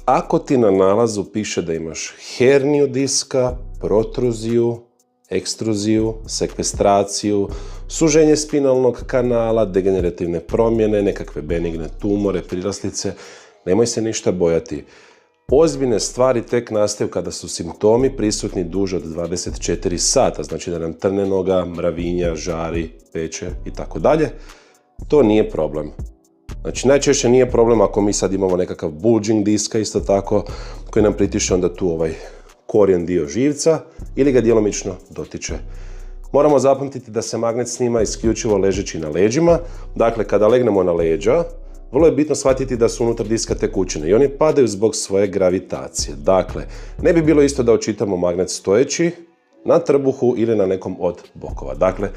Ako ti na nalazu piše da imaš herniju diska, protruziju, ekstruziju, sekvestraciju, suženje spinalnog kanala, degenerativne promjene, nekakve benigne tumore, priraslice, nemoj se ništa bojati. Ozbiljne stvari tek nastaju kada su simptomi prisutni duže od 24 sata, znači da nam trne noga, mravinja, žari, peče i tako dalje. To nije problem. Znači, najčešće nije problem ako mi sad imamo nekakav bulging diska, isto tako, koji nam pritiše onda tu korijen dio živca ili ga djelomično dotiče. Moramo zapamtiti da se magnet snima isključivo ležeći na leđima. Dakle, kada legnemo na leđa, vrlo je bitno shvatiti da su unutar diska tekućine i oni padaju zbog svoje gravitacije. Dakle, ne bi bilo isto da očitamo magnet stojeći na trbuhu ili na nekom od bokova. Dakle,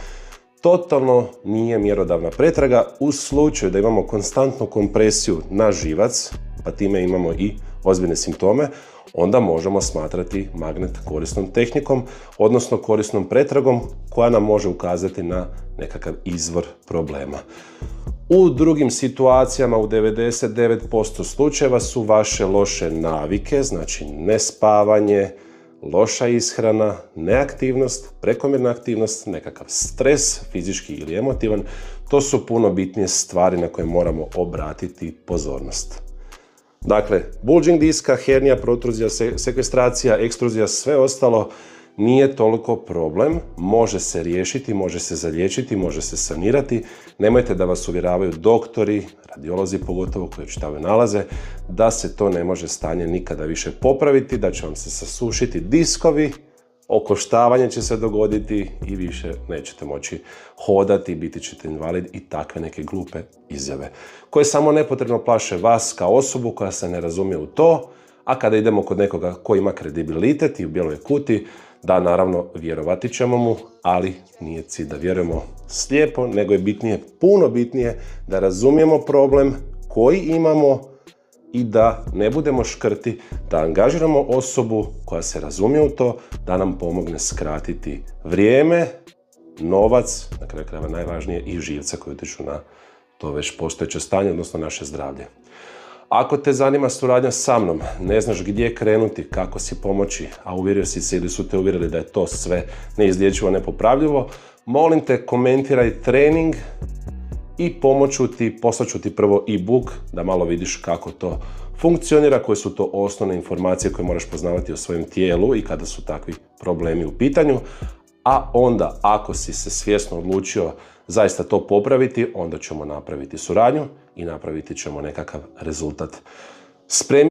totalno nije mjerodavna pretraga u slučaju da imamo konstantnu kompresiju na živac, pa time imamo i ozbiljne simptome, onda možemo smatrati magnet korisnom tehnikom, odnosno korisnom pretragom koja nam može ukazati na nekakav izvor problema. U drugim situacijama, u 99% slučajeva su vaše loše navike, znači nespavanje, loša ishrana, neaktivnost, prekomjerna aktivnost, nekakav stres, fizički ili emotivan, to su puno bitnije stvari na koje moramo obratiti pozornost. Dakle, bulging diska, hernija, protruzija, sekvestracija, ekstruzija, sve ostalo nije toliko problem, može se riješiti, može se zaliječiti, može se sanirati. Nemojte da vas uvjeravaju doktori, radiolozi pogotovo koji očitavaju nalaze, da se to ne može stanje nikada više popraviti, da će vam se sasušiti diskovi, okoštavanje će se dogoditi i više nećete moći hodati, biti ćete invalid i takve neke glupe izjave koje samo nepotrebno plaše vas kao osobu koja se ne razumije u to, a kada idemo kod nekoga ko ima kredibilitet i u bijeloj kuti, da, naravno, vjerovati ćemo mu, ali nije cilj da vjerujemo slijepo, nego je bitnije, puno bitnije, da razumijemo problem koji imamo i da ne budemo škrti, da angažiramo osobu koja se razumije u to, da nam pomogne skratiti vrijeme, novac, na kraju krajeva najvažnije, i živca koji utječu na to već postojeće stanje, odnosno naše zdravlje. Ako te zanima suradnja sa mnom, ne znaš gdje krenuti, kako si pomoći, a uvjerio si se ili su te uvjerili da je to sve neizlječivo, nepopravljivo, molim te, komentiraj trening i poslaću ti prvo e-book da malo vidiš kako to funkcionira, koje su to osnovne informacije koje moraš poznavati o svojem tijelu i kada su takvi problemi u pitanju. A onda, ako si se svjesno odlučio zaista to popraviti, onda ćemo napraviti suradnju i napraviti ćemo nekakav rezultat. Spremi